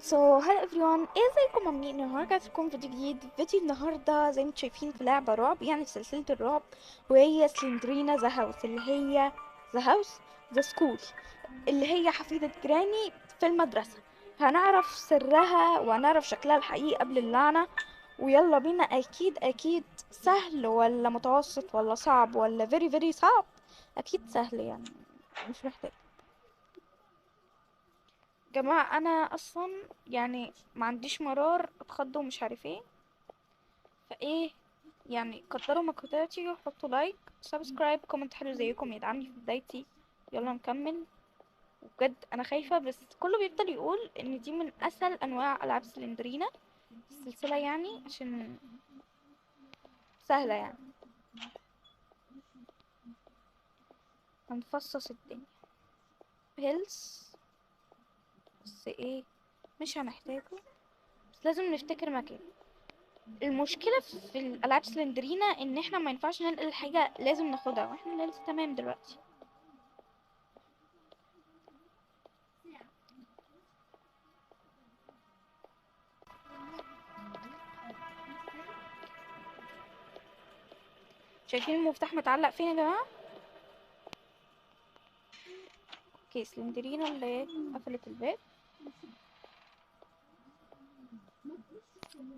hello everyone، ازيكم عاملين؟ النهارده رجعت لكم فيديو جديد. فيديو النهارده زي ما انتم شايفين في لعبه رعب، يعني في سلسله الرعب، وهي سلندرينا ذا هاوس، اللي هي ذا هاوس ذا سكول، اللي هي حفيدة جراني في المدرسه. هنعرف سرها وهنعرف شكلها الحقيقي قبل اللعنه. ويلا بينا. اكيد سهل ولا متوسط ولا صعب ولا very صعب؟ اكيد سهل يعني، مش محتاج. جماعة انا اصلا يعني ما عنديش مرار اتخض ومش عارف ايه، فايه يعني كتروا مجهوداتي وحطوا لايك سبسكرايب كومنت حلو زيكم يدعمني في بدايتي. يلا نكمل. وبجد انا خايفة، بس كله بيفضل يقول ان دي من اسهل انواع العاب سلندرينا السلسلة، يعني عشان سهلة يعني. هنفصص الدنيا هيلز، بس ايه مش هنحتاجه، بس لازم نفتكر مكان. المشكلة في الألعاب سلندرينا إن احنا ما ينفعش ننقل حاجة لازم ناخدها، واحنا لسه تمام دلوقتي. شايفين المفتاح متعلق فين يا جماعة؟ اوكي، سلندرينا اللي قفلت الباب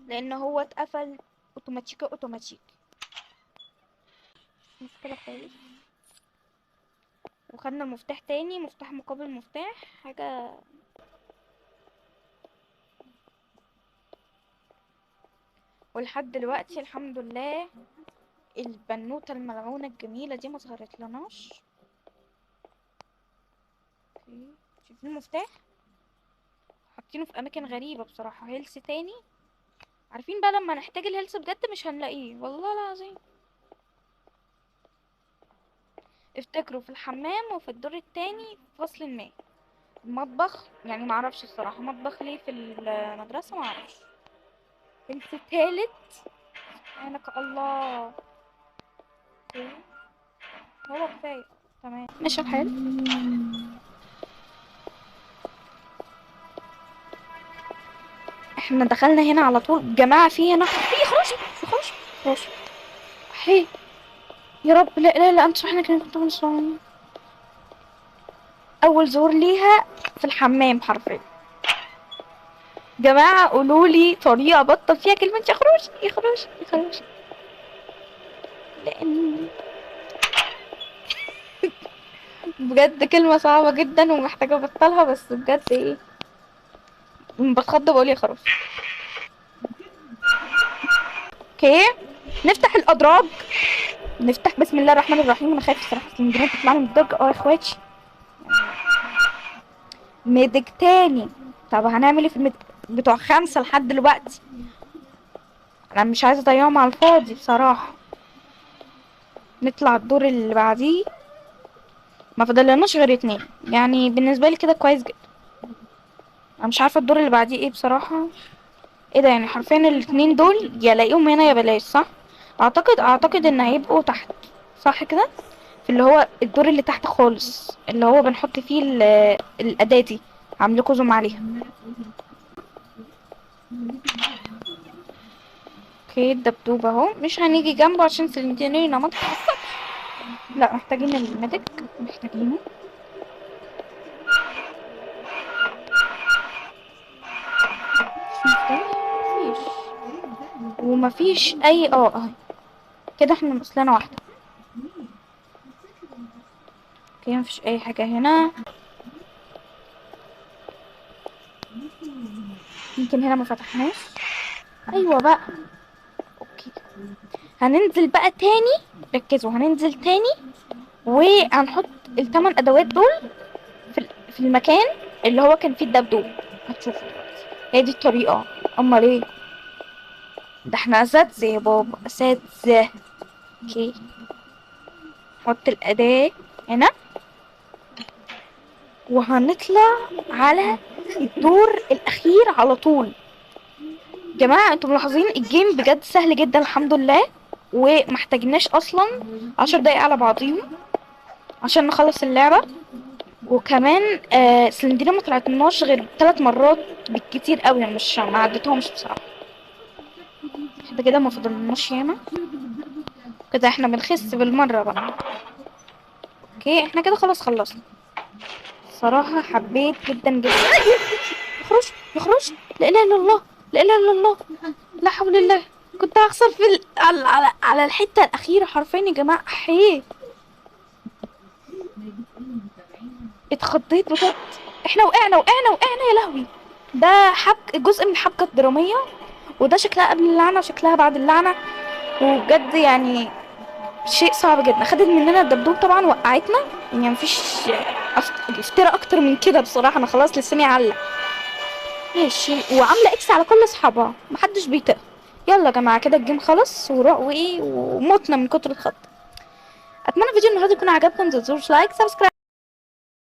لأن هو اتقفل اوتوماتيك. مش مشكلة خالص. وخدنا مفتاح تاني، مفتاح مقابل مفتاح، حاجة. ولحد دلوقتي الحمد لله البنوتة الملعونة الجميلة دي ما ظهرت لناش. اوكي، شايفين المفتاح حاطينه في اماكن غريبة بصراحة. هيلث تاني، عارفين بقى لما نحتاج الهيلث بجد مش هنلاقيه والله العظيم. افتكروا في الحمام وفي الدور التاني في فصل الماء. المطبخ يعني معرفش الصراحة مطبخ ليه في المدرسة، معرفش. هيلث التالت، سبحانك الله. اوكي، هو كفاية. تمام ماشي الحال. احنا دخلنا هنا على طول جماعة، في هنا في خروج. حي، يا رب لا لا لا، انت سبحانك انك كنت من الصالحين. اول ظهور ليها في الحمام حرفيا. جماعة قولوا لي طريقة بطل فيها كلمة يخرج لان بجد كلمة صعبة جدا ومحتاجة ابطلها، بس بجد ايه بتخض بقول يخرج. اوكي، نفتح الادراج. نفتح بسم الله الرحمن الرحيم. انا خايف الصراحة السلندرين تطلع لي من الدرج. يا اخواتي، ميدك تاني. طب هنعمل ايه في الميدك بتوع 5 لحد دلوقتي؟ انا مش عايزة اضيعهم على الفاضي بصراحة. نطلع الدور اللي بعديه. ما فضلناش غير 2، يعني بالنسبة لي كده كويس جدا. انا مش عارفة الدور اللي بعديه ايه بصراحة. ايه ده؟ يعني حرفيا الاتنين دول يا لاقيهم هنا يا بلاش، صح؟ اعتقد ان هيبقوا تحت، صح كده؟ في اللي هو الدور اللي تحت خالص، اللي هو بنحط فيه الاداة دي. عاملكوا زوم عليها. اوكي، الدبدوب اهو. مش هنيجي جنبه عشان سلنتينينا ما تتعصب. لا، محتاجين الميديك، محتاجينه. مفيش مفتاح، مفيش. ومفيش اي اهي كده احنا ناقصلنا واحدة. اوكي، مفيش اي حاجة هنا. يمكن هنا ما فتحناش. ايوه بقى. اوكي، هننزل بقى تاني. ركزوا، هننزل تاني وهنحط الثمان ادوات دول في المكان اللي هو كان فيه الدبدوب. هتشوفوا دلوقتي هي دي الطريقة. امال ايه؟ ده احنا اساتذة يا بابا، اساتذة. اوكي، نحط الاداة هنا وهنطلع على الدور الاخير على طول. جماعة انتوا ملاحظين الجيم بجد سهل جدا الحمد لله، ومحتاجناش اصلا 10 دقايق على بعضيهم عشان نخلص اللعبة. وكمان سلندرين ما طلعتناش غير 3 مرات بالكتير قوي، يعني مش ما عدتهمش بصراحه. كده كده ما فضلناش ياما، كده احنا بنخس بالمره بقى. اوكي احنا كده خلاص خلصنا. صراحه حبيت جدا جدا. يخرج يخرج، لا اله الا الله، لا اله الا الله، لا حول الله. كنت هخسر في على الحته الاخيره حرفيا يا جماعه. احيه اتخضيت بجد. احنا وقعنا يا لهوي. ده جزء من الحبكه الدراميه، وده شكلها قبل اللعنه وشكلها بعد اللعنه. وبجد يعني شيء صعب جدا. خدت مننا الدبدوب طبعا، وقعتنا. يعني مفيش افتراء اكتر من كده بصراحه. انا خلاص لساني علق. ماشي، وعامله اكس على كل اصحابها، محدش بيطق. يلا يا جماعه كده الجيم خلص وايه ومتنا من كتر الخط. اتمنى فيديو النهارده يكون عجبكم. متنسوش لايك سبسكرايب.